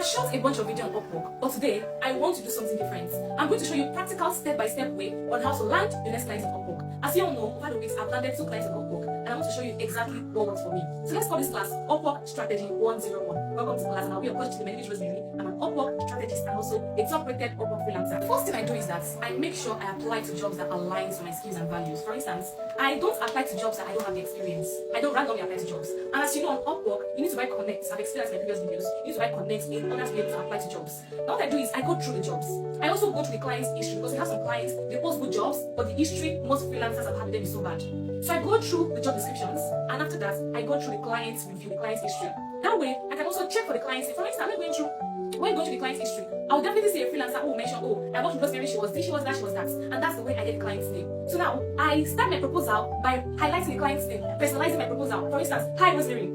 have shot a bunch of videos on Upwork, but today I want to do something different. I'm going to show you practical step-by-step way on how to land your next client on Upwork. As you all know, over the weeks I've landed 2 clients on Upwork, and I want to show you exactly what works for me. So let's call this class Upwork Strategy 101. Welcome to class, and I'll be your coach to the name is Rosemary. I'm an Upwork strategist and also a top-rated Upwork freelancer. The first thing I do is that I make sure I apply to jobs that align to my skills and values. For instance, I don't apply to jobs that I don't have the experience. I don't randomly apply to jobs. And as you know, on Upwork, you need to buy connects. I've explained that in my previous videos. You need to buy connects in order to be able to apply to jobs. Now what I do is I go through the jobs. I also go through the client's history because we have some clients, they post good jobs, but the history most freelancers have had with them is so bad. So I go through the job descriptions, and after that, I go through the client's review, the client's history. That way, I can also check for the client's. For instance, when going through the client's history, I will definitely see a freelancer who will mention, oh, I worked with Rosemary, she was this, she was that, she was that. And that's the way I get the client's name. So now, I start my proposal by highlighting the client's name, personalizing my proposal. For instance, hi Rosemary,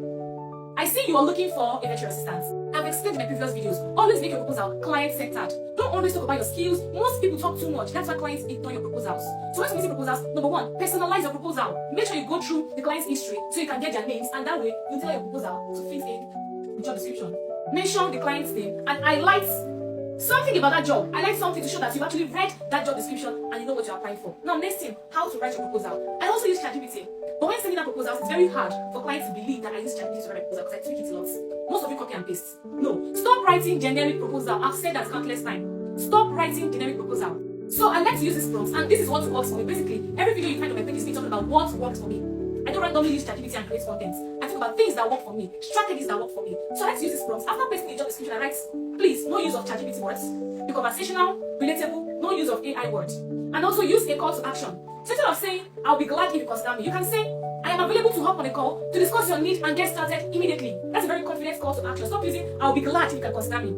I see you are looking for a virtual assistant. I've explained in my previous videos, always make your proposal client-centered. Don't always talk about your skills. Most people talk too much. That's why clients ignore your proposals. So when submitting proposals, number 1, personalize your proposal. Make sure you go through the client's history so you can get their names, and that way you tailor your proposal to fit in the job description. Mention the client's name and highlight something about that job. Highlight something to show that you've actually read that job description and you know what you're applying for. Now, next thing, how to write your proposal. I also use ChatGPT. But when sending out proposals, it's very hard for clients to believe that I use ChatGPT to write my proposal because I tweak it a lot. Most of you copy and paste. No. Stop writing generic proposal. I've said that countless times. Stop writing generic proposal. So I like to use this prompts, and this is what works for me. Basically, every video you find on my page is me talking about what works for me. I don't randomly use ChatGPT and create content. I talk about things that work for me, strategies that work for me. So I like to use this prompts. After pasting the job description, I write, please, no use of ChatGPT words. Be conversational, relatable, no use of AI words. And also use a call to action. So instead of saying, I'll be glad if you consider me, you can say, I am available to hop on a call to discuss your need and get started immediately. That's a very confident call to action. Stop using, I'll be glad if you can consider me.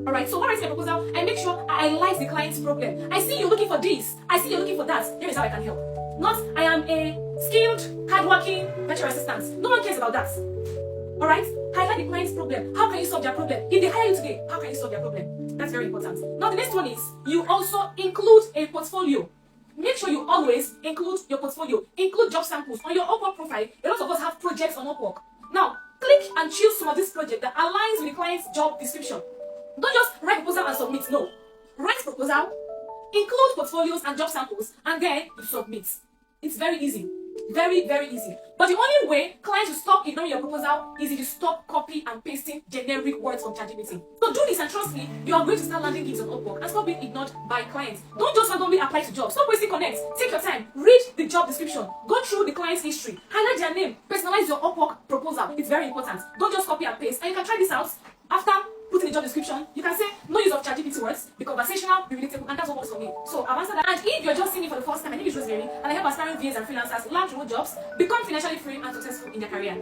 Alright, so when I write a proposal, I make sure I highlight the client's problem. I see you're looking for this. I see you're looking for that. Here is how I can help. Not, I am a skilled, hardworking virtual assistant. No one cares about that. Alright? Highlight the client's problem. How can you solve their problem? If they hire you today, how can you solve their problem? That's very important. Now the next one is, you also include a portfolio. Make sure you always include your portfolio. Include job samples. On your Upwork profile, a lot of us have projects on Upwork. Now, click and choose some of this project that aligns with the client's job description. Don't just write proposal and submit. No. Write proposal, include portfolios and job samples, and then you submit. It's very easy. Very, very easy. But the only way clients will stop ignoring your proposal is if you stop copy and pasting generic words from ChatGPT. So do this and trust me, you are going to start landing gigs on Upwork and stop being ignored by clients. Don't just randomly apply to jobs. Stop wasting connects. Take your time. Read the job description. Go through the client's history. Highlight their name. Personalize your Upwork proposal. It's very important. Don't just copy and paste. And you can try this out. After putting the job description, you can say no use of ChatGPT words, be conversational, be relatable, and that's what works for me. So I've answered that. And if you're just seeing me for the first time, my name is Rosemary, and I help aspiring VAs and freelancers land remote jobs, become financially free and successful in their career.